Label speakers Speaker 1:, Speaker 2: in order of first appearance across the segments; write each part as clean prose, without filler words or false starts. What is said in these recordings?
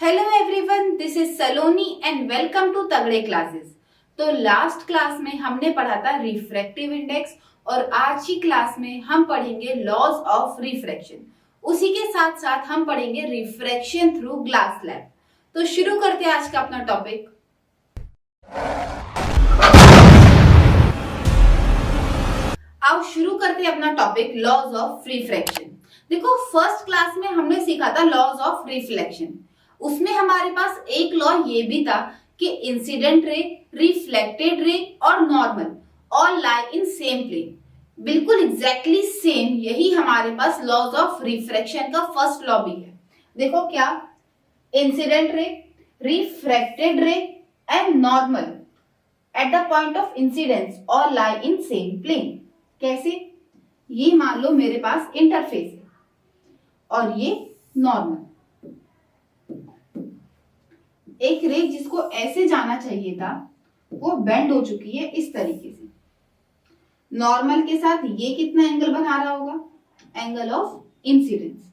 Speaker 1: Hello everyone, this is Saloni and welcome to Tagde classes. तो last class में हमने पढ़ा था रिफ्रैक्टिव इंडेक्स और आज की क्लास में हम पढ़ेंगे लॉज ऑफ रिफ्रैक्शन। उसी के साथ साथ हम पढ़ेंगे रिफ्रैक्शन थ्रू ग्लास स्लैब। तो शुरू करते हैं आज का अपना टॉपिक। अब शुरू करते हैं अपना टॉपिक लॉज ऑफ रिफ्रैक्शन। देखो, फर्स्ट क्लास में हमने सीखा था लॉज ऑफ रिफ्लेक्शन। उसमें हमारे पास एक लॉ ये भी था कि इंसिडेंट रे, रिफ्लेक्टेड रे और normal all lie in same plane. बिल्कुल एग्जैक्टली सेम यही हमारे पास लॉज ऑफ रिफ्रैक्शन का फर्स्ट लॉ भी है। देखो क्या, incident ray, refracted ray and normal at the point of incidence all lie in same plane. कैसे? ये मान लो मेरे पास इंटरफेस है और ये नॉर्मल। एक रे जिसको ऐसे जाना चाहिए था वो बेंड हो चुकी है इस तरीके से। नॉर्मल के साथ ये कितना एंगल बना रहा होगा? Angle of incidence.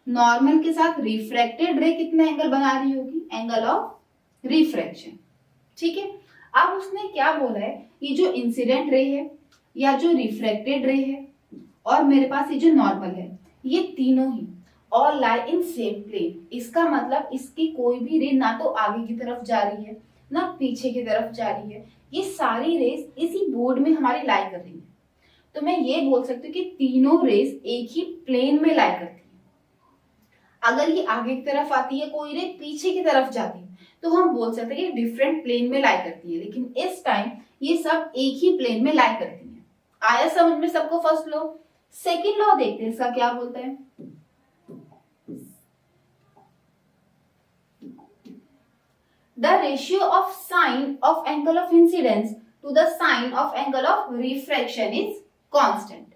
Speaker 1: नॉर्मल के साथ रिफ्रैक्टेड रे कितना एंगल बना रही होगी? Angle of refraction. ठीक है। अब उसने क्या बोला है, ये जो इंसिडेंट रे है या जो रिफ्रैक्टेड रे है और मेरे पास ये जो नॉर्मल है, ये तीनों ही all lie in same plane. इसका मतलब इसकी कोई भी रे ना तो आगे की तरफ जा रही है ना पीछे की तरफ जा रही है। ये सारी रेस इसी बोर्ड में हमारी लाई कर रही है। तो मैं ये बोल सकती हूँ कि तीनों रेस एक ही प्लेन में लाई करती है। अगर ये आगे की तरफ आती है, कोई रे पीछे की तरफ जाती है, तो हम बोल सकते हैं कि डिफरेंट प्लेन में लाई करती है। लेकिन इस टाइम ये सब एक ही प्लेन में लाई करती है। आया समझ में सबको फर्स्ट लॉ? सेकेंड लॉ देखते हैं, इसका क्या बोलता है। The ratio of sine of angle of incidence to the sine of angle of refraction is constant.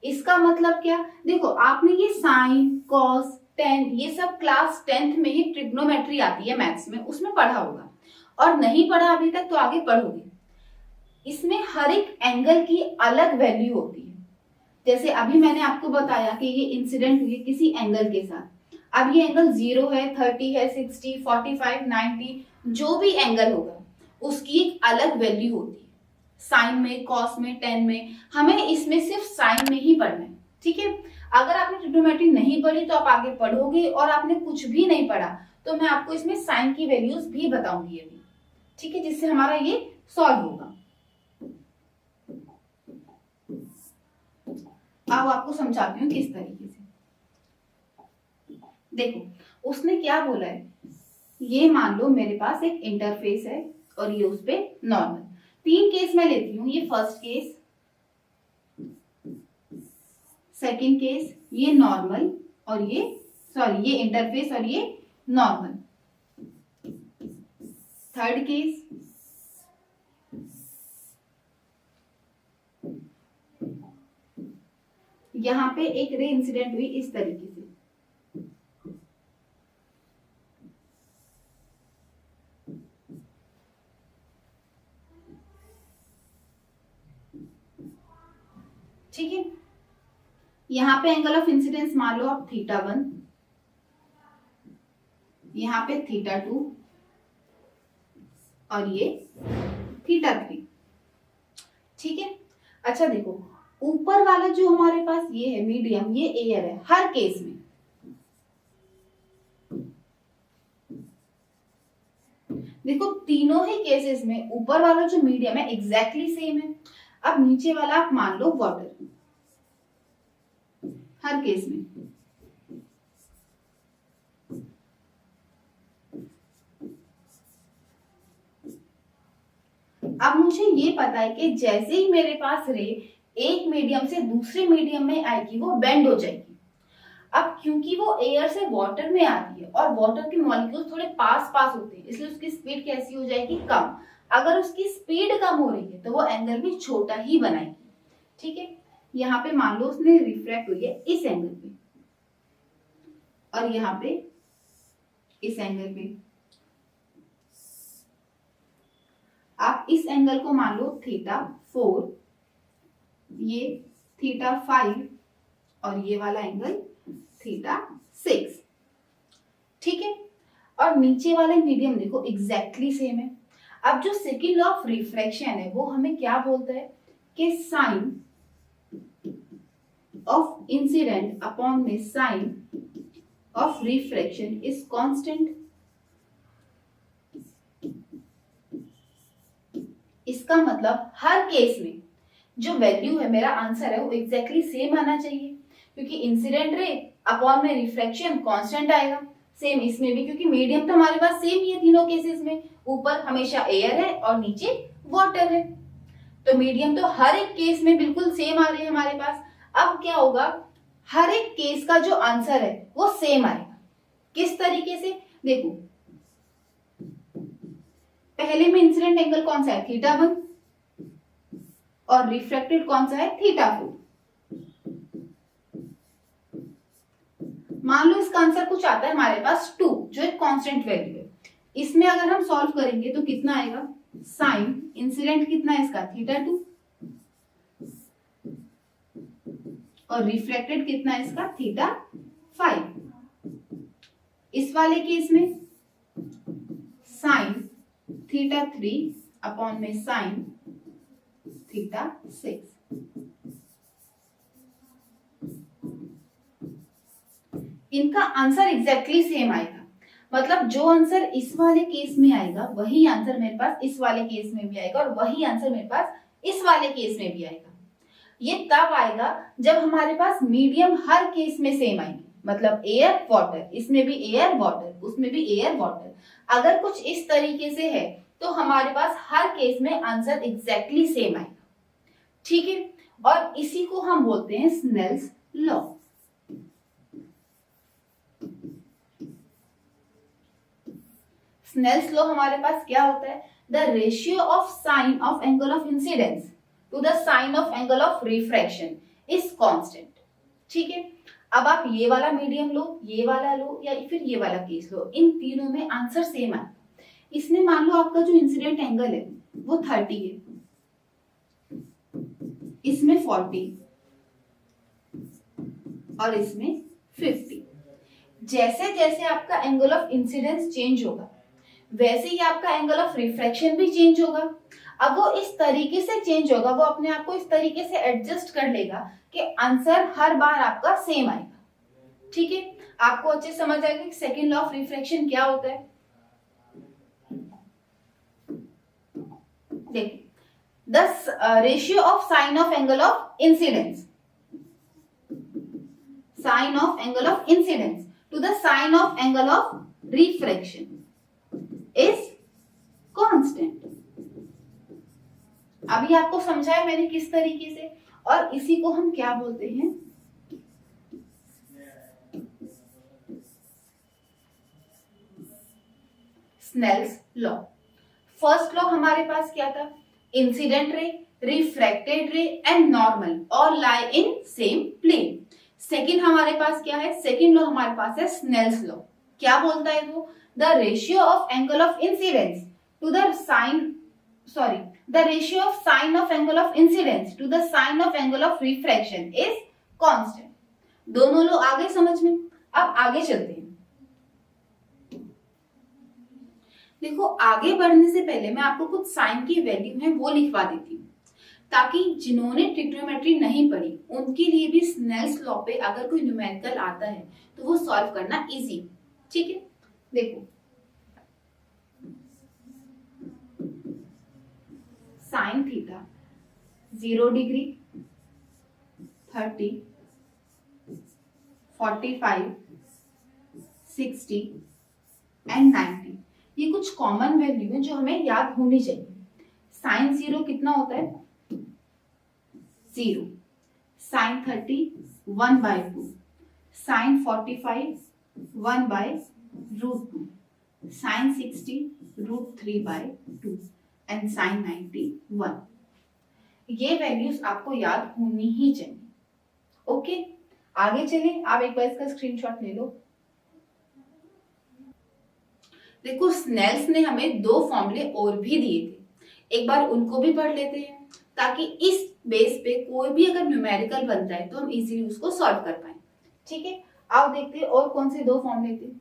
Speaker 1: इसका मतलब क्या? देखो, आपने ये साइन, कॉस, टेन ये सब क्लास 10th में ही ट्रिग्नोमेट्री आती है मैथ्स में, उसमें पढ़ा होगा। और नहीं पढ़ा अभी तक तो आगे पढ़ोगे। इसमें हर एक एंगल की अलग वैल्यू होती है। जैसे अभी मैंने आपको बताया कि ये इंसिडेंट हुई किसी एंगल के साथ। अब ये एंगल 0 है, 30 है, 60, 45, 90, जो भी एंगल होगा उसकी एक अलग वैल्यू होती है। साइन में, कॉस में, टेन में, हमें इसमें सिर्फ साइन में ही पढ़ना है। ठीक है। अगर आपने ट्रिग्नोमेट्री नहीं पढ़ी तो आप आगे पढ़ोगे, और आपने कुछ भी नहीं पढ़ा तो मैं आपको इसमें साइन की वैल्यूज भी बताऊंगी अभी। ठीक है, जिससे हमारा ये सॉल्व होगा। अब आपको समझाती हूँ किस तरीके से। देखो, उसने क्या बोला है, ये मान लो मेरे पास एक इंटरफेस है और ये उस पे नॉर्मल। तीन केस मैं लेती हूँ, ये फर्स्ट केस, सेकंड केस, ये नॉर्मल और ये ये इंटरफेस और ये नॉर्मल। थर्ड केस, यहां पे एक रे इंसिडेंट हुई इस तरीके से। ठीक है। यहां पे एंगल ऑफ इंसिडेंस मान लो आप θ1, यहां पे θ2 और ये θ3। ठीक है। अच्छा देखो, ऊपर वाला जो हमारे पास ये है मीडियम, ये एयर है हर केस में। देखो, तीनों ही केसेस में ऊपर वाला जो मीडियम है एग्जैक्टली सेम है। अब नीचे वाला आप मान लो वाटर, हर केस में। अब मुझे ये पता है कि जैसे ही मेरे पास रे एक मीडियम से दूसरे मीडियम में आएगी वो बेंड हो जाएगी। अब क्योंकि वो एयर से वाटर में आती है और वाटर के मॉलिक्यूल्स थोड़े पास पास होते हैं, इसलिए उसकी स्पीड कैसी हो जाएगी? कम। अगर उसकी स्पीड कम हो रही है तो वो एंगल भी छोटा ही बनाएगी। ठीक है। यहाँ पे मान लो उसने रिफ्रैक्ट हुई है इस एंगल पे और यहाँ पे इस एंगल पे। आप इस एंगल को मान लो θ4, ये θ5 और ये वाला एंगल θ6। ठीक है। और और नीचे वाले मीडियम देखो एग्जैक्टली सेम है। अब जो सेकंड लॉ ऑफ रिफ्रैक्शन है वो हमें क्या बोलता है कि साइन ऑफ इंसिडेंट अपॉन में sine of refraction is constant. इसका मतलब हर केस में जो वैल्यू है, मेरा आंसर है, वो एग्जैक्टली सेम आना चाहिए, क्योंकि इंसिडेंट रे अपॉन में रिफ्रैक्शन कांस्टेंट आएगा। सेम इसमें भी, क्योंकि मीडियम तो हमारे पास सेम ही है तीनों केसेस में, ऊपर हमेशा एयर है और नीचे वाटर है, तो मीडियम तो हर एक केस में बिल्कुल सेम आ रहे हैं हमारे पास। अब क्या होगा, हर एक केस का जो आंसर है वो सेम आएगा। किस तरीके से, देखो पहले में इंसिडेंट एंगल कौन सा है, θ1, और रिफ्रैक्टेड कौन सा है, θ4। मान लो इसका आंसर कुछ आता है हमारे पास 2, जो एक कांस्टेंट वैल्यू है। इसमें अगर हम सॉल्व करेंगे तो कितना आएगा, साइन इंसिडेंट कितना है इसका, θ2, और रिफ्लेक्टेड कितना है इसका, θ5। इस वाले केस में साइन θ3 अपॉन में साइन θ6। इनका आंसर एग्जैक्टली सेम आएगा, मतलब जो आंसर इस वाले केस में आएगा वही आंसर मेरे पास इस वाले केस में भी आएगा, और वही आंसर मेरे पास इस वाले केस में भी आएगा। ये तब आएगा जब हमारे पास मीडियम हर केस में सेम आएंगे, मतलब एयर वाटर, इसमें भी एयर वाटर, उसमें भी एयर वाटर। अगर कुछ इस तरीके से है तो हमारे पास हर केस में आंसर एग्जैक्टली सेम आएगा, ठीक है। और इसी को हम बोलते हैं स्नेल्स लॉ। स्नेल्स लॉ हमारे पास क्या होता है, the ratio of sine of angle of incidence to the sine of angle of refraction is constant, ठीक है। अब आप ये वाला मीडियम लो, ये वाला लो, या फिर ये वाला केस लो, इन तीनों में आंसर सेम आएगा। इसमें मान लो आपका जो इंसिडेंट एंगल है वो 30 है, इसमें 40 और इसमें 50। जैसे जैसे आपका एंगल ऑफ इंसिडेंस चेंज होगा वैसे ही आपका एंगल ऑफ रिफ्रैक्शन भी चेंज होगा। अब वो इस तरीके से चेंज होगा, वो अपने आप को इस तरीके से एडजस्ट कर लेगा कि आंसर हर बार आपका सेम आएगा, ठीक है। आपको अच्छे समझ आएगा कि सेकंड लॉ ऑफ रिफ्रैक्शन क्या होता है। देखिए, the ratio of sine of angle of incidence, sine of angle of incidence to the sine of angle of refraction is constant. अभी आपको समझाया मैंने किस तरीके से, और इसी को हम क्या बोलते हैं, स्नेल्स लॉ। फर्स्ट लॉ हमारे पास क्या था, incident ray, refracted ray and normal all lie in same plane. Second हमारे पास क्या है, सेकंड लॉ हमारे पास है स्नेल्स लॉ। क्या बोलता है वो, the ratio of angle of incidence to the sine, sorry, the ratio of sine of angle of incidence to the sine of angle of refraction is constant। दोनों लोग आगे समझ में। अब आगे चलते हैं। देखो, आगे बढ़ने से पहले मैं आपको कुछ साइन की वैल्यू है वो लिखवा देती हूँ, ताकि जिन्होंने ट्रिग्नोमेट्री नहीं पढ़ी उनके लिए भी स्नेल्स लॉ पे अगर कोई न्यूमेरिकल आता है तो वो सॉल्व करना इजी, ठीक है। देखो, साइन थीटा 0 डिग्री, 30, 45, 60 एंड 90, ये कुछ कॉमन वैल्यू है जो हमें याद होनी चाहिए। साइन 0 कितना होता है, 0, sine 30 1/2, sine 45 1/√2, sine 60 √3/2 and sine 91। ये वैल्यूज आपको याद होनी ही चाहिए, ओके। आगे चलें, आप एक बार इसका स्क्रीनशॉट ले लो। देखो, स्नेल्स ने हमें 2 फॉर्मूले और भी दिए थे, एक बार उनको भी पढ़ लेते हैं, ताकि इस बेस पे कोई भी अगर न्यूमेरिकल बनता है तो हम इजीली उसको सॉल्व कर पाए, ठीक है। आओ देखते हैं और कौन से 2 फॉर्मूले थे।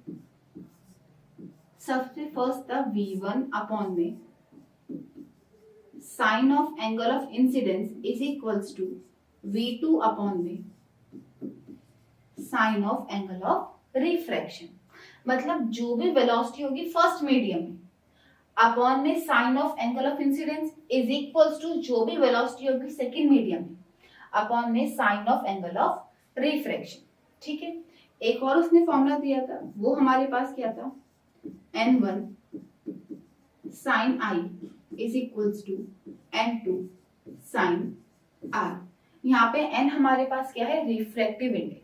Speaker 1: सबसे फर्स्ट था V1 अपॉन में sine of angle of incidence is equals to V2 upon में sine of angle of refraction. मतलब जो भी वेलोसिटी होगी फर्स्ट मीडियम में अपॉन में sine of angle of incidence is equals to जो भी वेलोसिटी होगी सेकंड मीडियम में अपॉन में sine of angle of refraction. ठीक है, एक और उसने फॉर्मूला दिया था, वो हमारे पास क्या था, N1 sine I is equals to N2 sine R. यहाँ पे N हमारे पास क्या है, रिफ्रैक्टिव इंडेक्स।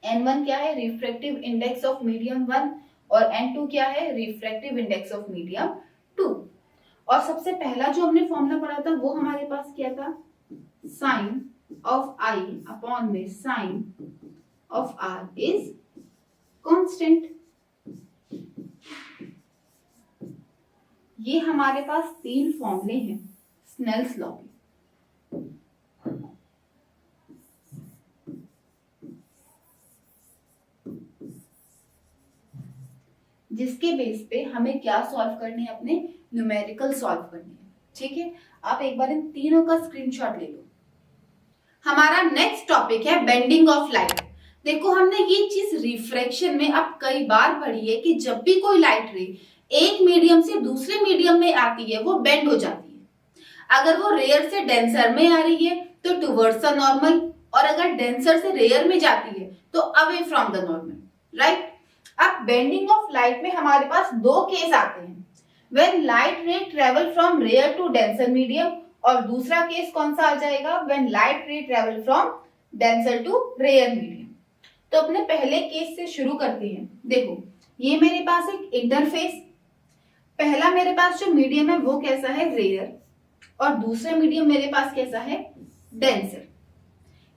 Speaker 1: N1 क्या है, रिफ्रैक्टिव इंडेक्स ऑफ मीडियम 1 और N2 क्या है, रिफ्रैक्टिव इंडेक्स ऑफ मीडियम 2। और सबसे पहला जो हमने फॉर्मूला पढ़ा था वो हमारे पास क्या था, साइन ऑफ आई अपॉन में sine of R is constant. ये हमारे पास तीन फॉर्मूले हैं स्नेल्स लॉ के। जिसके बेस पे हमें क्या सॉल्व करने हैं, अपने न्यूमेरिकल सॉल्व करने हैं। ठीक है, आप एक बार इन तीनों का स्क्रीनशॉट ले लो। हमारा नेक्स्ट टॉपिक है बेंडिंग ऑफ लाइट। देखो हमने ये चीज रिफ्रैक्शन में अब कई बार पढ़ी है कि जब भी कोई लाइट रे एक मीडियम से दूसरे मीडियम में आती है वो बेंड हो जाती है। अगर वो रेयर से डेंसर में आ रही है तो टुवर्ड्स द नॉर्मल, और अगर डेंसर से रेयर में जाती है तो away from the normal, right. अब बेंडिंग ऑफ लाइट में हमारे पास दो केस आते हैं, when light ray travel from rare to denser medium, और दूसरा केस कौन सा आ जाएगा, when light ray travel from denser to rare medium. तो अपने पहले केस से शुरू करते हैं। देखो ये मेरे पास एक इंटरफेस, पहला मेरे पास जो मीडियम है वो कैसा है, रेयर, और दूसरा मीडियम मेरे पास कैसा है, डेंसर।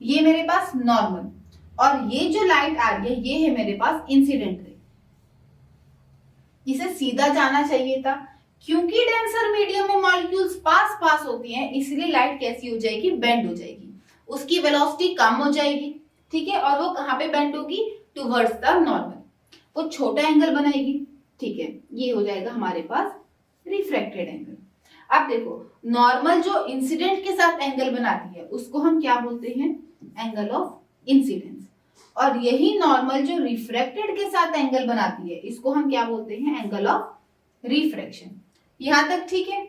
Speaker 1: ये मेरे पास नॉर्मल, और ये जो लाइट आ रही है ये है मेरे पास इंसिडेंट रे। इसे सीधा जाना चाहिए था, क्योंकि डेंसर मीडियम में मॉलिक्यूल्स पास पास होती हैं, इसलिए लाइट कैसी हो जाएगी, बेंड हो जाएगी, उसकी वेलोसिटी कम हो जाएगी। ठीक है, और वो कहाँ पे बेंड होगी, टुवर्ड्स द नॉर्मल, वो छोटा एंगल बनाएगी। ठीक है, ये हो जाएगा हमारे पास रिफ्रैक्टेड एंगल। अब देखो नॉर्मल जो इंसिडेंट के साथ एंगल बनाती है उसको हम क्या बोलते हैं, एंगल ऑफ इंसिडेंस, और यही नॉर्मल जो रिफ्रैक्टेड के साथ एंगल बनाती है इसको हम क्या बोलते हैं, एंगल ऑफ रिफ्रैक्शन। यहां तक ठीक है।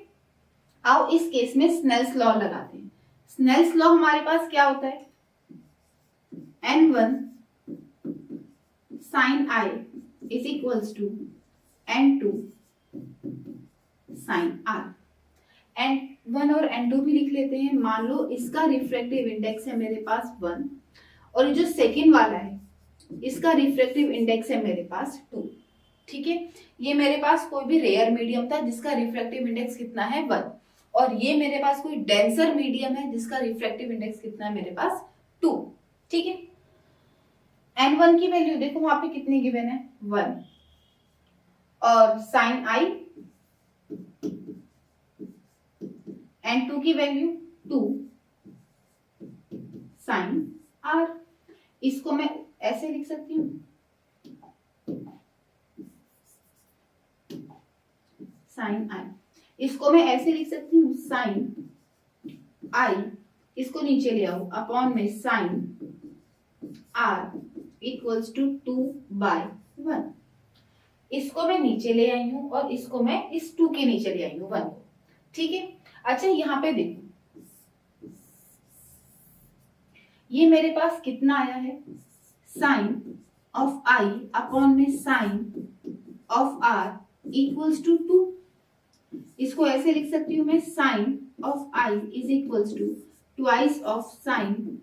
Speaker 1: आओ इस केस में स्नेल्स लॉ लगाते हैं। स्नेल्स लॉ हमारे पास क्या होता है, N1 sine I is equals to N2 sine R. N1 और N2 भी लिख लेते हैं। मान लो इसका रिफ्रैक्टिव इंडेक्स है मेरे पास 1, और ये जो सेकेंड वाला है इसका रिफ्रैक्टिव इंडेक्स है मेरे पास 2। ठीक है, ये मेरे पास कोई भी रेयर मीडियम था जिसका रिफ्रैक्टिव इंडेक्स कितना है 1, और ये मेरे पास कोई डेंसर मीडियम है जिसका रिफ्रैक्टिव इंडेक्स कितना है मेरे पास 2। ठीक है, N1 की वैल्यू देखो वहां पे कितनी गिवन है, 1, और साइन आई, N2 की वैल्यू 2 साइन आर। इसको मैं ऐसे लिख सकती हूँ, साइन आई, इसको मैं ऐसे लिख सकती हूँ, साइन आई, इसको नीचे ले आओ, अपॉन में साइन आर इक्वल्स टू 2/1। इसको मैं नीचे ले आई हूं और इसको मैं इस 2 के नीचे ले आई हूं 1 को। ठीक है, अच्छा यहाँ पे देखो ये मेरे पास कितना आया है, साइन ऑफ आई अपॉन में sine of R equals to 2। इसको ऐसे लिख सकती हूँ मैं, sine of I is equals to twice of sine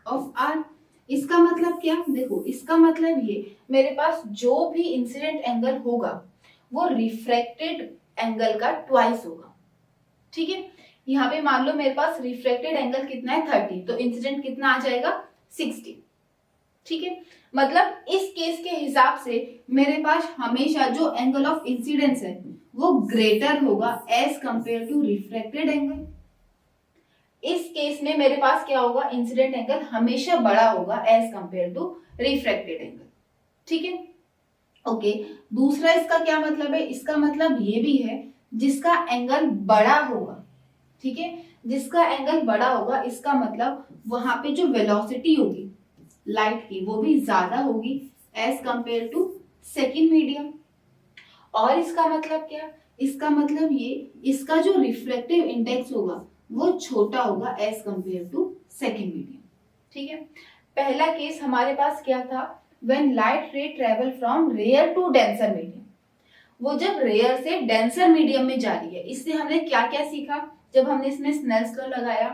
Speaker 1: of R. इसका मतलब क्या, देखो इसका मतलब ये मेरे पास जो भी इंसिडेंट एंगल होगा वो रिफ्रैक्टेड एंगल का ट्वाइस होगा। ठीक है, यहाँ पे मान लो मेरे पास रिफ्रैक्टेड एंगल कितना है 30, तो इंसिडेंट कितना आ जाएगा 60। ठीक है, मतलब इस केस के हिसाब से मेरे पास हमेशा जो एंगल ऑफ इंसिडेंस है वो ग्रेटर होगा as compare to refracted angle. इस केस में मेरे पास क्या होगा, इंसिडेंट एंगल हमेशा बड़ा होगा as compare to refracted angle. ठीक है, ओके, दूसरा इसका क्या मतलब है, इसका मतलब ये भी है जिसका एंगल बड़ा होगा, ठीक है, जिसका एंगल बड़ा होगा इसका मतलब वहां पे जो वेलोसिटी होगी लाइट की वो भी ज्यादा होगी as compare to second medium. और इसका मतलब क्या, इसका मतलब ये इसका जो रिफ्लेक्टिव इंडेक्स होगा वो छोटा होगा as compare to second medium, ठीक है। पहला केस हमारे पास क्या था, when light ray travel from rare to denser medium, वो जब रेयर से डेंसर मीडियम में जा रही है। इससे हमने क्या क्या सीखा, जब हमने इसमें स्नेल्स लॉ लगाया,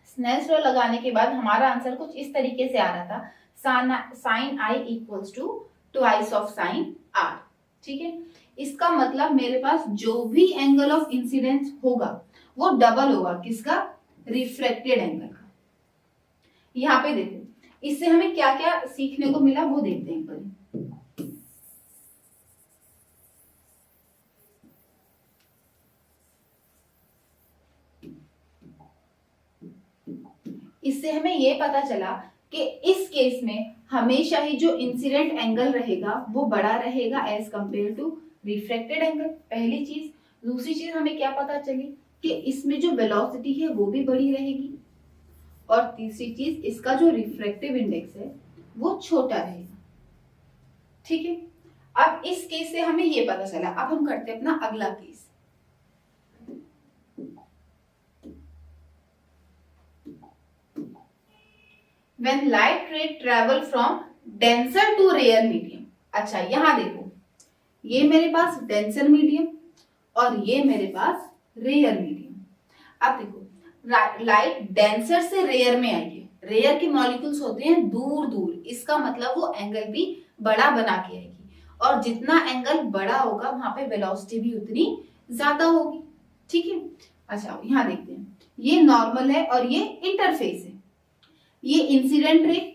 Speaker 1: स्नेल्स लॉ लगाने के बाद हमारा आंसर कुछ इस तरीके से आ रहा था, sine I equals to twice of sine R, ठीक है। इसका मतलब मेरे पास जो भी एंगल ऑफ इंसिडेंस होगा वो डबल होगा किसका, रिफ्लेक्टेड एंगल का। यहाँ पे देखो इससे हमें क्या क्या सीखने को मिला वो देखते हैं पर। इससे हमें ये पता चला कि इस केस में हमेशा ही जो इंसिडेंट एंगल रहेगा वो बड़ा रहेगा as compare to reflected angle, पहली चीज। दूसरी चीज हमें क्या पता चली कि इसमें जो वेलोसिटी है वो भी बड़ी रहेगी, और तीसरी चीज इसका जो रिफ्रैक्टिव इंडेक्स है वो छोटा रहेगा, ठीक है। अब इस केस से हमें ये पता चला, अब हम करते हैं अपना अगला case. When light ray travel from denser to rare medium, अच्छा यहां देखो ये मेरे पास डेंसर मीडियम और ये मेरे पास रेयर मीडियम। अब देखो लाइट डेंसर से रेयर में आई है, रेयर के मॉलिक्यूल्स होते हैं दूर दूर, इसका मतलब वो एंगल भी बड़ा बना के आएगी, और जितना एंगल बड़ा होगा वहां पे वेलोसिटी भी उतनी ज्यादा होगी, ठीक है। अच्छा यहां देखते हैं, ये नॉर्मल है और ये इंटरफेस है, ये इंसिडेंट रे,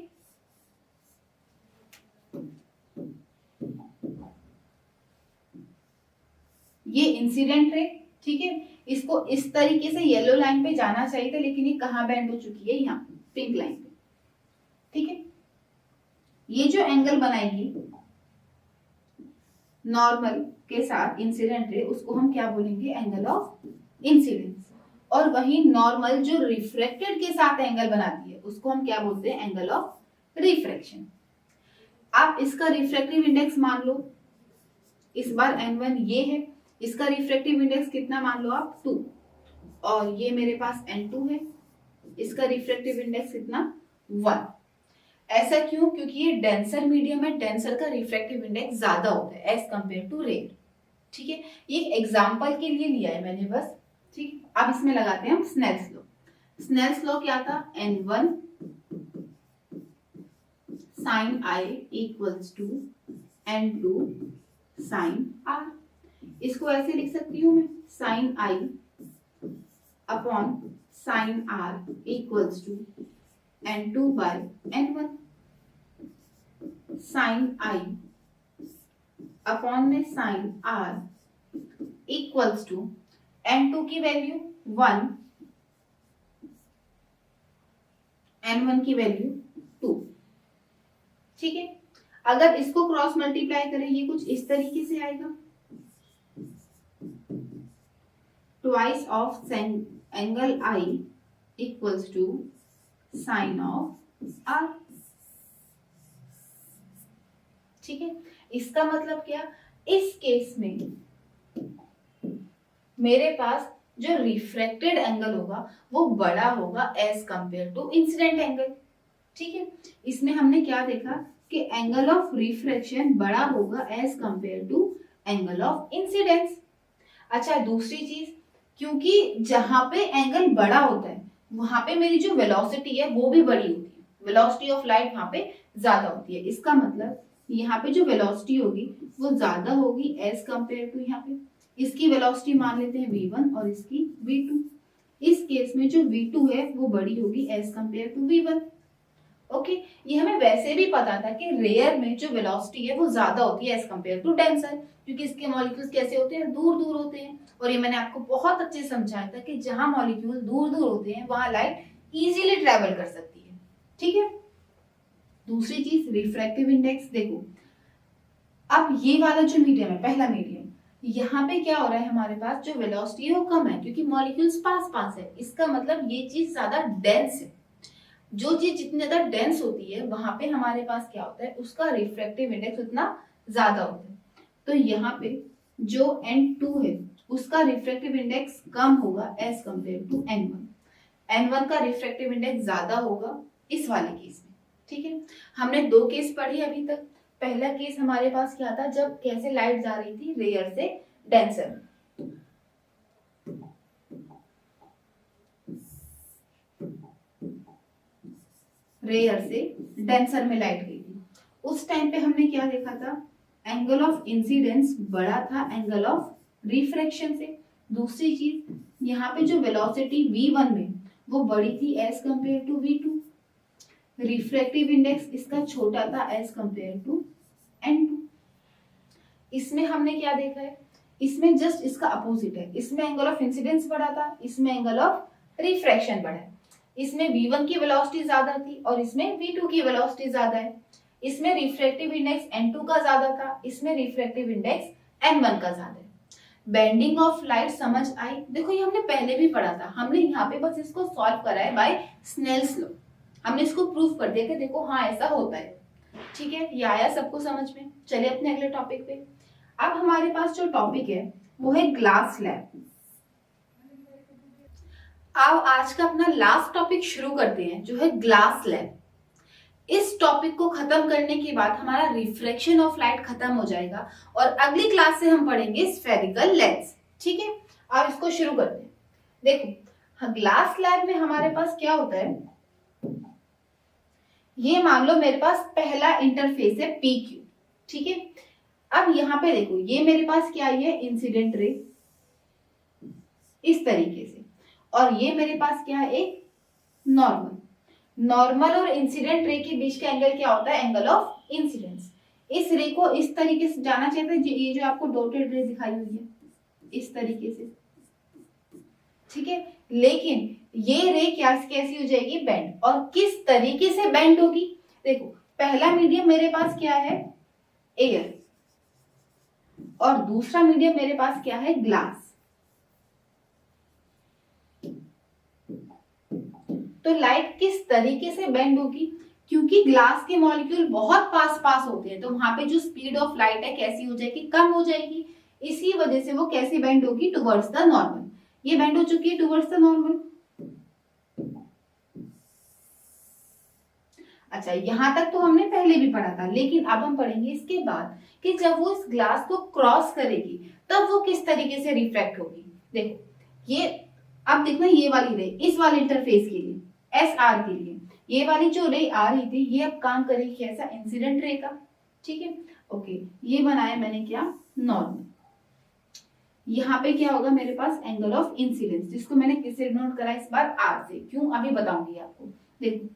Speaker 1: ये इंसिडेंट रे, ठीक है। इसको इस तरीके से येलो लाइन पे जाना चाहिए था, लेकिन ये कहां बैंड हो चुकी है, यहाँ पिंक लाइन पे, ठीक है। ये जो एंगल बनाएगी नॉर्मल के साथ इंसिडेंट रे, उसको हम क्या बोलेंगे, एंगल ऑफ इंसिडेंस। और वही नॉर्मल जो रिफ्रैक्टेड के साथ एंगल बनाती है उसको हम क्या बोलते हैं, एंगल ऑफ रिफ्रैक्शन। आप इसका रिफ्रैक्टिव इंडेक्स मान लो, इस बार n1 ये है, इसका रिफ्रैक्टिव इंडेक्स कितना मान लो आप 2, और ये मेरे पास n2 है, इसका रिफ्रैक्टिव इंडेक्स कितना 1। ऐसा क्यों, क्योंकि ये डेंसर मीडियम है, डेंसर का रिफ्रैक्टिव इंडेक्स ज्यादा होता है एज कंपेयर टू रेयर, ठीक है। ये एग्जांपल के लिए लिया है मैंने बस, ठीक। अब इसमें लगाते हैं हम स्नेल्स लॉ। स्नेल्स लॉ क्या था, n1 sine I equals to n2 sine R. इसको ऐसे लिख सकती हूं मैं, sine I upon sine R equals to n2 by n1, sine I upon में sine R equals to n2 की वैल्यू 1, n1 की वैल्यू 2, ठीक है। अगर इसको क्रॉस मल्टीप्लाई करें ये कुछ इस तरीके से आएगा, twice of angle I equals to sine of R, ठीक है। इसका मतलब क्या, इस केस में मेरे पास जो रिफ्रैक्टेड एंगल होगा वो बड़ा होगा as compare to incident angle, ठीक है। इसमें हमने क्या देखा कि एंगल ऑफ रिफ्रैक्शन बड़ा होगा as compare to angle of incidence. अच्छा दूसरी चीज, क्योंकि जहां पे एंगल बड़ा होता है वहां पे मेरी जो वेलोसिटी है वो भी बड़ी होती है, वेलोसिटी ऑफ लाइट वहां पे ज्यादा होती है, इसका मतलब यहाँ पे जो वेलोसिटी होगी वो ज्यादा होगी एज कंपेयर टू यहाँ पे। इसकी वेलोसिटी मान लेते हैं v1 और इसकी v2, इस केस में जो v2 है वो बड़ी होगी as compare to v1, okay. ये हमें वैसे भी पता था कि रेयर में जो वेलोसिटी है वो ज्यादा होती है एज कंपेयर टू डेंसर, क्योंकि इसके मॉलिक्यूल्स कैसे होते हैं, दूर दूर होते हैं। और ये मैंने आपको बहुत अच्छे से समझाया था कि जहां मॉलिक्यूल दूर दूर होते हैं वहां लाइट इजीली ट्रेवल कर सकती है, ठीक है। दूसरी चीज रिफ्रैक्टिव इंडेक्स, देखो अब ये वाला जो मीडियम है, पहला मीडियम, यहाँ पे क्या हो रहा है, हमारे पास जो वेलोसिटी है वो कम है क्योंकि मॉलिक्यूल्स पास पास है। इसका मतलब ये चीज ज्यादा डेंस है। जो चीज जितनी ज्यादा डेंस होती है वहां पे हमारे पास क्या होता है, उसका रिफ्रैक्टिव इंडेक्स उतना ज्यादा होता है। तो यहाँ पे जो N2 है उसका रिफ्रैक्टिव इंडेक्स कम होगा as compare to N1। N1 का रिफ्रैक्टिव इंडेक्स ज्यादा होगा इस वाले केस में। ठीक है, हमने दो केस पढ़े अभी तक। पहला केस हमारे पास क्या था, जब कैसे लाइट जा रही थी रेयर से डेंसर, रेयर से डेंसर में लाइट गई थी। उस टाइम पे हमने क्या देखा था, एंगल ऑफ इंसिडेंस बड़ा था एंगल ऑफ रिफ्रैक्शन से। दूसरी चीज, यहाँ पे जो वेलोसिटी v1 में वो बड़ी थी as compare to v2। Refractive index इसका छोटा था एज कंपेयर टू N2। इसमें हमने क्या देखा है, इसमें जस्ट इसका अपोजिट है। इसमें एंगल ऑफ इंसिडेंस बढ़ा था, इसमें एंगल ऑफ रिफ्रैक्शन बढ़ा है। इसमें v1 की वेलोसिटी ज्यादा थी और इसमें v2 की वेलोसिटी ज्यादा है। इसमें रिफ्रैक्टिव इंडेक्स N2 का ज्यादा था, इसमें रिफ्रैक्टिव इंडेक्स N1 का ज्यादा है। बेंडिंग ऑफ लाइट समझ आई? देखो ये हमने पहले भी पढ़ा था, हमने यहाँ पे बस इसको सॉल्व करा है बाय स्नेल्स लॉ। हमने इसको प्रूव कर दिया कि देखो हाँ ऐसा होता है। ठीक है, ये आया सबको समझ में। चलिए अपने अगले टॉपिक पे। अब हमारे पास जो टॉपिक है वो है ग्लास स्लैब। अब आज का अपना लास्ट टॉपिक शुरू करते हैं जो है ग्लास स्लैब। इस टॉपिक को खत्म करने के बाद हमारा रिफ्रैक्शन ऑफ लाइट खत्म हो जाएगा और अगली क्लास से हम पढ़ेंगे स्फेरिकल लेंस। ठीक है, अब इसको शुरू करते हैं। देखो ग्लास स्लैब में हमारे पास क्या होता है, ये मान लो मेरे पास पहला इंटरफेस है PQ। ठीक है, अब यहाँ पे देखो ये मेरे पास क्या है, इंसिडेंट रे इस तरीके से, और ये मेरे पास क्या है, एक नॉर्मल। नॉर्मल और इंसिडेंट रे के बीच का एंगल क्या होता है, एंगल ऑफ इंसिडेंस। इस रे को इस तरीके से जाना चाहिए था, ये जो आपको डॉटेड रे दिखाई हुई है इस तरीके से। ठीक है, लेकिन ये रे क्या कैसी हो जाएगी, बेंड। और किस तरीके से बेंड होगी, देखो पहला मीडियम मेरे पास क्या है, एयर, और दूसरा मीडियम मेरे पास क्या है, ग्लास। तो लाइट किस तरीके से बेंड होगी, क्योंकि ग्लास के मॉलिक्यूल बहुत पास पास होते हैं तो वहां पे जो स्पीड ऑफ लाइट है कैसी हो जाएगी, कम हो जाएगी। इसी वजह से वो कैसी बेंड होगी, टुवर्ड्स द नॉर्मल। ये बेंड हो चुकी है टुवर्ड्स द नॉर्मल। अच्छा, यहां तक तो हमने पहले भी पढ़ा था, लेकिन अब हम पढ़ेंगे इसके बाद कि जब वो इस ग्लास को क्रॉस करेगी तब वो किस तरीके से रिफ्रैक्ट होगी। देखो ये अब देखना, ये वाली रे इस वाले इंटरफेस के लिए SR के लिए, ये वाली जो रे आ रही थी ये अब काम करेगी ऐसा इंसिडेंट रे का। ठीक है, ओके, ये बनाया मैंने क्या, नॉर्मल। यहाँ पे क्या होगा मेरे पास, एंगल ऑफ इंसिडेंस, जिसको मैंने किससे नोट करा इस बार, R से। क्यों, अभी बताऊंगी आपको। देखो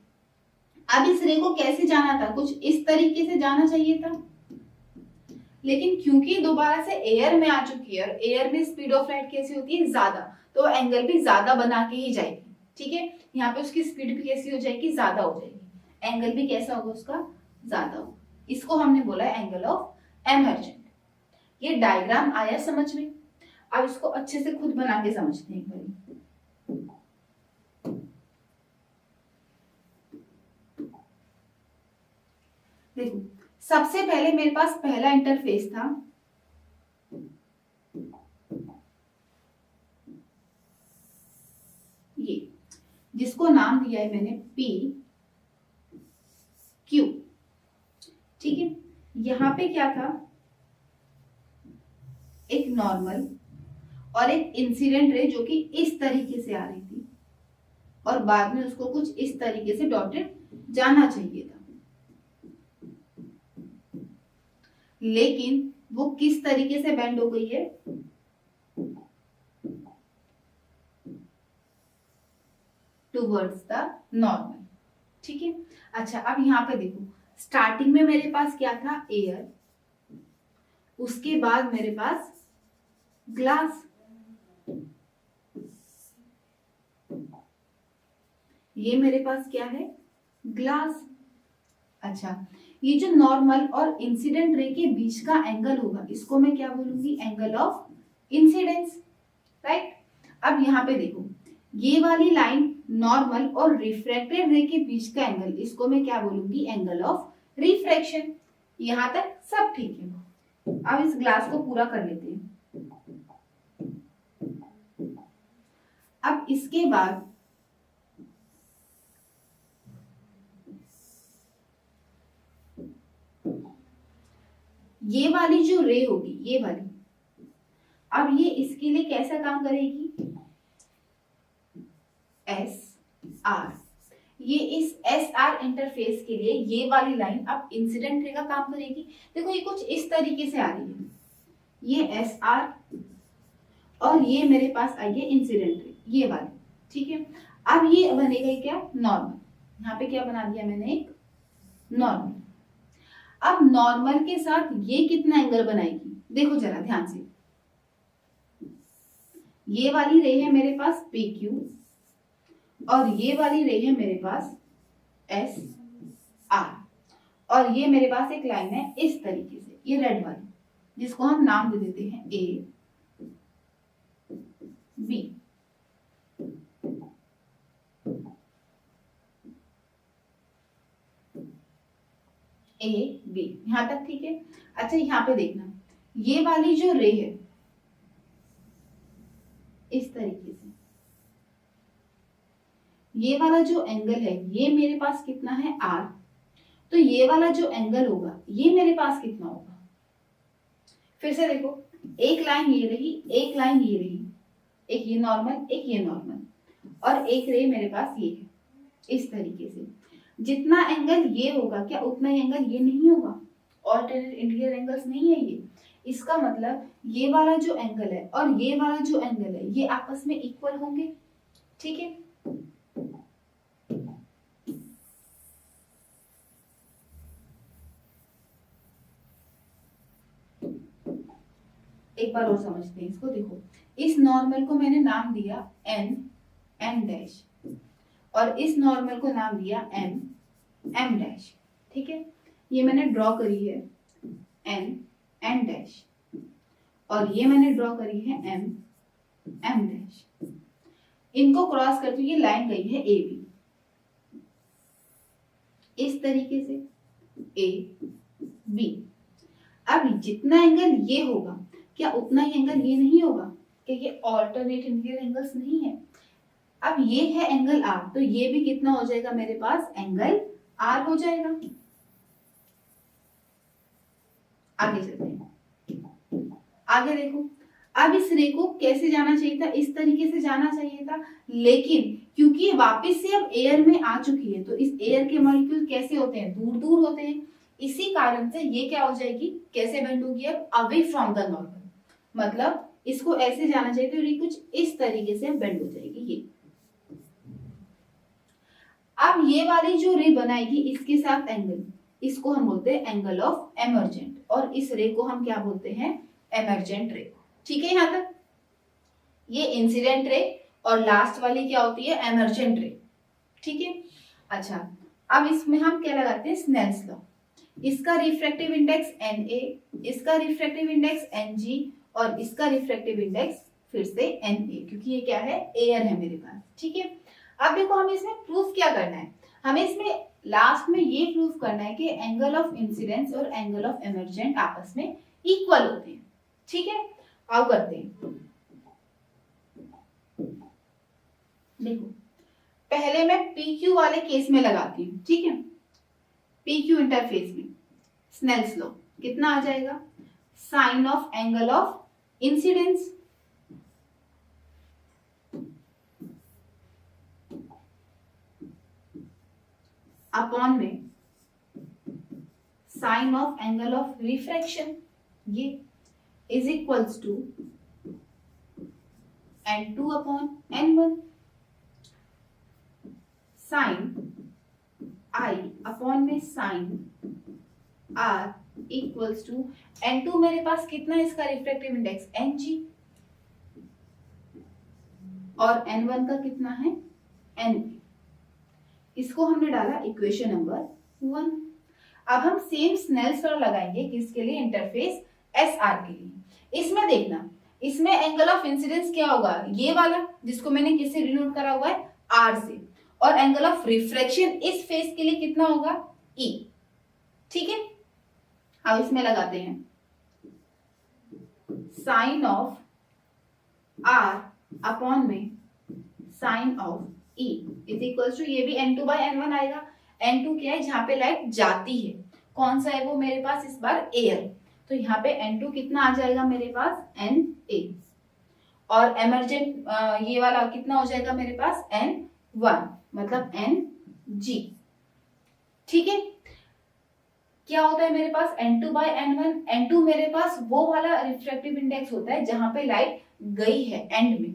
Speaker 1: अब इस रे को कैसे जाना था, कुछ इस तरीके से जाना चाहिए था, लेकिन क्योंकि दोबारा से एयर में आ चुकी है और एयर में स्पीड ऑफ लाइट कैसी होती है, ज्यादा, तो एंगल भी ज्यादा बना के ही जाएगी। ठीक है, यहाँ पे उसकी स्पीड भी कैसी हो जाएगी, ज्यादा हो जाएगी, एंगल भी कैसा होगा उसका, ज्यादा होगा। इसको हमने बोला है एंगल ऑफ एमर्जेंट। ये डायग्राम आया समझ में? अब इसको अच्छे से खुद बना के समझते हैं एक बार। देखो सबसे पहले मेरे पास पहला इंटरफेस था, ये जिसको नाम दिया है मैंने PQ। ठीक है, यहां पे क्या था, एक नॉर्मल और एक इंसिडेंट रे जो कि इस तरीके से आ रही थी और बाद में उसको कुछ इस तरीके से डॉटेड जाना चाहिए था, लेकिन वो किस तरीके से बेंड हो गई है, टुवर्ड्स द नॉर्मल। ठीक है, अच्छा अब यहाँ पे देखो, स्टार्टिंग में मेरे पास क्या था, एयर, उसके बाद मेरे पास ग्लास, ये मेरे पास क्या है, ग्लास। अच्छा ये जो नॉर्मल और इंसिडेंट रे के बीच का एंगल होगा इसको मैं क्या बोलूंगी, एंगल ऑफ इंसिडेंस, राइट। अब यहाँ पे देखो, ये वाली लाइन नॉर्मल और रिफ्रैक्टेड रे के बीच का एंगल, इसको मैं क्या बोलूंगी, एंगल ऑफ रिफ्रैक्शन। यहां तक सब ठीक है। अब इस ग्लास को पूरा कर लेते हैं। अब इसके बाद ये वाली जो रे होगी, ये वाली, अब ये इसके लिए कैसा काम करेगी, एस आर। ये इस एस आर इंटरफेस के लिए ये वाली लाइन अब इंसिडेंट रे का काम करेगी। देखो ये कुछ इस तरीके से आ रही है, ये एस आर और ये मेरे पास आई है इंसिडेंट रे, ये वाली, ठीक है। अब ये बनेगा क्या, नॉर्मल। यहाँ पे क्या बना दिया मैंने, एक नॉर्मल। अब नॉर्मल के साथ ये कितना एंगल बनाएगी, देखो जरा ध्यान से। ये वाली रे है मेरे पास पी क्यू और ये वाली रे है मेरे पास एस आर, और ये मेरे पास एक लाइन है इस तरीके से, ये रेड वाली, जिसको हम नाम दे देते हैं ए बी। ए बी, यहां तक ठीक है। अच्छा यहाँ पे देखना, ये वाली जो रे है इस तरीके से, ये वाला जो एंगल है ये मेरे पास कितना है आर, तो ये वाला जो एंगल होगा ये मेरे पास कितना होगा। फिर से देखो, एक लाइन ये रही, एक लाइन ये रही, एक ये नॉर्मल, एक ये नॉर्मल, और एक रे मेरे पास ये है इस तरीके से। जितना एंगल ये होगा क्या उतना ही एंगल ये नहीं होगा, ऑल्टरनेट इंटीरियर एंगल्स नहीं है ये। इसका मतलब ये वाला जो एंगल है और ये वाला जो एंगल है ये आपस में इक्वल होंगे, ठीक है। एक बार और समझते हैं इसको। देखो, इस नॉर्मल को मैंने नाम दिया एन एम डैश और इस नॉर्मल को नाम दिया एम एम डैश, ठीक है। ये मैंने ड्रॉ करी है एन एन डैश और ये मैंने ड्रॉ करी है एम एम डैश। इनको क्रॉस करते हुए ये लाइन गई है ए बी, इस तरीके से ए बी। अब जितना एंगल ये होगा क्या उतना ही एंगल ये नहीं होगा, कि ये ऑल्टरनेट इंटीरियर एंगल्स नहीं है। अब ये है एंगल आर, तो ये भी कितना हो जाएगा मेरे पास, एंगल आर हो जाएगा। आगे चलते हैं। आगे देखो, अब इस रे को कैसे जाना चाहिए था, इस तरीके से जाना चाहिए था, लेकिन क्योंकि ये वापस से अब एयर में आ चुकी है तो इस एयर के मॉलिक्यूल कैसे होते हैं, दूर दूर होते हैं। इसी कारण से ये क्या हो जाएगी, कैसे बेंड होगी, अब अवे फ्रॉम द नॉर्मल, मतलब इसको ऐसे जाना चाहिए तो ये कुछ इस तरीके से बेंड हो जाएगी ये। अब ये वाली जो रे बनाएगी इसके साथ एंगल, इसको हम बोलते हैं एंगल ऑफ एमर्जेंट, और इस रे को हम क्या बोलते हैं, एमर्जेंट रे, ठीक है। यहां तक ये इंसिडेंट रे और लास्ट वाली क्या होती है, एमर्जेंट रे, ठीक है। अच्छा, अब इसमें हम क्या लगाते हैं, स्नेल्स लॉ। इसका रिफ्रैक्टिव इंडेक्स Na, इसका रिफ्रैक्टिव इंडेक्स Ng और इसका रिफ्रैक्टिव इंडेक्स फिर से Na, क्योंकि ये क्या है, एयर है मेरे पास, ठीक है। अब देखो हमें इसमें प्रूफ क्या करना है, हमें इसमें लास्ट में ये प्रूफ करना है कि एंगल ऑफ इंसिडेंस और एंगल ऑफ एमर्जेंट आपस में इक्वल होते हैं, ठीक है। आओ करते हैं। देखो, पहले मैं PQ वाले केस में लगाती हूँ, ठीक है। PQ इंटरफेस में स्नेल्स लॉ कितना आ जाएगा, sine of angle of incidence upon में sine of angle of refraction, ये is equals to N2 upon N1, sine I upon में sine R equals to N2 मेरे पास कितना है, इसका रिफ्रैक्टिव इंडेक्स Ng और N1 का कितना है, Na। इसको हमने डाला इक्वेशन नंबर 1। अब हम सेम स्नेल्स लॉ लगाएंगे किसके लिए, इंटरफेस एस आर के लिए। इसमें देखना, इसमें एंगल ऑफ इंसिडेंस क्या होगा, ये वाला जिसको मैंने किससे डिनोट करा हुआ है, आर से, और एंगल ऑफ रिफ्रैक्शन इस फेस के लिए कितना होगा, ई। ठीक है, अब इसमें लगाते हैं साइन ऑफ आर अपॉन में sine of E is equals to, ये भी n2 बाय n1 आएगा। n2 क्या है, जहां पे लाइट जाती है, कौन सा है वो मेरे पास इस बार, एयर, तो यहाँ पे n2 कितना आ जाएगा मेरे पास, na, और एमरजेंट ये वाला कितना हो जाएगा मेरे पास, n1 मतलब ng। ठीक है, क्या होता है मेरे पास n2 बाय n1, n2 मेरे पास वो वाला रिफ्रैक्टिव इंडेक्स होता है जहां पे लाइट गई है एंड में।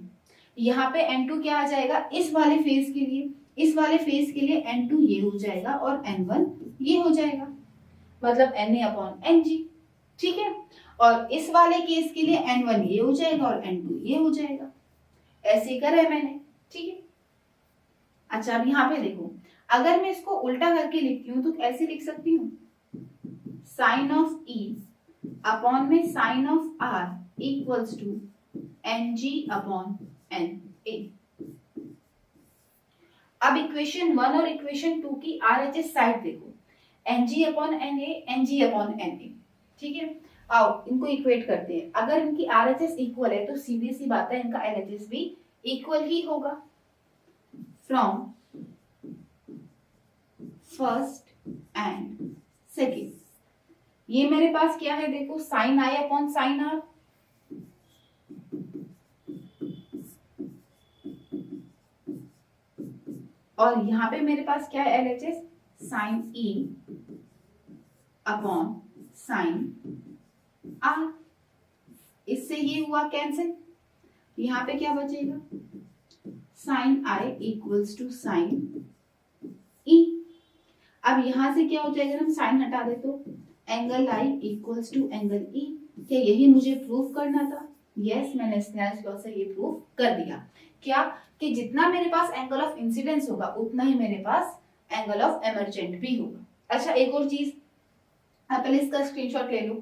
Speaker 1: यहाँ पे n2 क्या आ जाएगा, इस वाले फेस के लिए, इस वाले फेस के लिए n2 ये हो जाएगा और n1 ये हो जाएगा, मतलब na अपॉन ng। ठीक है, और इस वाले केस के लिए n1 ये हो जाएगा और n2 ये हो जाएगा, ऐसे करा है मैंने। ठीक है, अच्छा अब यहाँ पे देखो, अगर मैं इसको उल्टा करके लिखती हूँ तो ऐसे लिख सकती हूँ, साइन ऑफ ई अपॉन में sine of R equals to ng upon na। अब इक्वेशन 1 और इक्वेशन 2 की RHS साइड देखो, ng upon na, ng upon na। ठीक है, आओ इनको इक्वेट करते हैं। अगर इनकी RHS इक्वल है तो सीधी सी बात है इनका LHS भी इक्वल ही होगा। फ्रॉम फर्स्ट एंड सेकेंड, ये मेरे पास क्या है देखो, sine I upon sine R, और यहां पे मेरे पास क्या है LHS, sine E upon sine R. इससे ये हुआ कैंसिल, यहाँ पे क्या बचेगा, sine I equals to sine E. अब यहां से क्या हो जाएगा, हम साइन हटा दे तो angle I equals to angle E. क्या यही मुझे प्रूव करना था? यस, मैंने स्नेल्स लॉ से ये प्रूव कर दिया। क्या कि जितना मेरे पास एंगल ऑफ इंसिडेंस होगा उतना ही मेरे पास एंगल ऑफ एमर्जेंट भी होगा। अच्छा एक और चीज, आप पहले इसका स्क्रीनशॉट ले लो।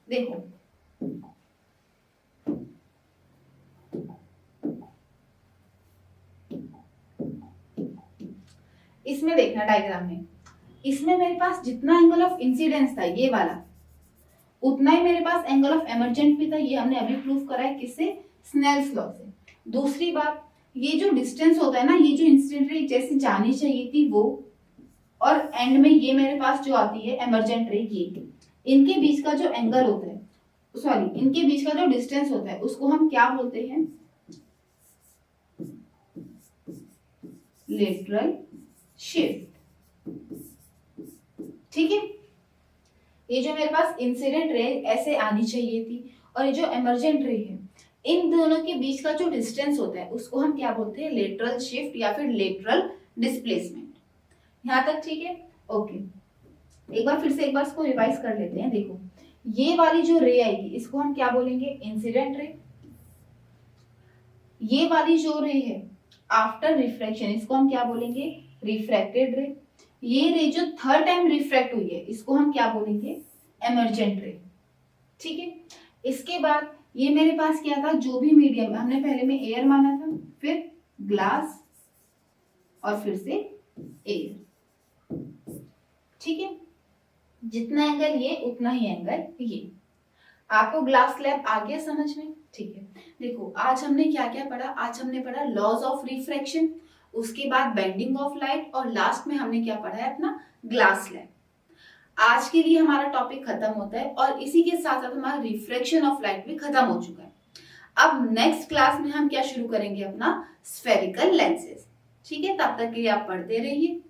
Speaker 1: देखो इसमें देखना डायग्राम में, इसमें मेरे पास जितना एंगल ऑफ इंसिडेंस था ये वाला, उतना ही मेरे पास एंगल ऑफ एमर्जेंट भी था। ये हमने अभी प्रूव करा है किससे, स्नेल्स लॉ से। दूसरी बात, ये जो डिस्टेंस होता है ना, ये जो इंसिडेंट रे जैसे जानी चाहिए थी वो, और एंड में ये मेरे पास जो आती है एमर्जेंट रे, ये इनके बीच का जो एंगल होता है, सॉरी इनके बीच का जो डिस्टेंस होता है उसको हम क्या बोलते हैं, लेटरल शिफ्ट। ठीक है, ये जो मेरे पास इंसिडेंट रे ऐसे आनी चाहिए थी और ये जो एमर्जेंट रे है, इन दोनों के बीच का जो डिस्टेंस होता है उसको हम क्या बोलते हैं, लेटरल शिफ्ट या फिर लेटरल डिस्प्लेसमेंट। यहां तक ठीक है? ओके, एक बार फिर से एक बार इसको रिवाइज कर लेते हैं। देखो ये वाली जो रे आएगी इसको हम क्या बोलेंगे, इंसिडेंट रे। ये वाली जो रे है आफ्टर रिफ्रैक्शन, इसको हम क्या बोलेंगे, रिफ्रैक्टेड रे। ये रे जो थर्ड टाइम रिफ्रैक्ट हुई है इसको हम क्या बोलेंगे, एमर्जेंट रे। ठीक है, इसके बाद ये मेरे पास क्या था, जो भी मीडियम हमने पहले में एयर माना था, फिर ग्लास और फिर से एयर। ठीक है, जितना एंगल ये उतना ही एंगल ये। आपको ग्लास स्लैब आ गया समझ में? ठीक है, देखो आज हमने क्या क्या पढ़ा, आज हमने पढ़ा लॉज ऑफ रिफ्रैक्शन, उसके बाद बेंडिंग ऑफ लाइट, और लास्ट में हमने क्या पढ़ा है, अपना ग्लास स्लैब। आज के लिए हमारा टॉपिक खत्म होता है और इसी के साथ साथ हमारा रिफ्रैक्शन ऑफ लाइट भी खत्म हो चुका है। अब नेक्स्ट क्लास में हम क्या शुरू करेंगे, अपना स्फेरिकल लेंसेज। ठीक है, तब तक के लिए आप पढ़ते रहिए।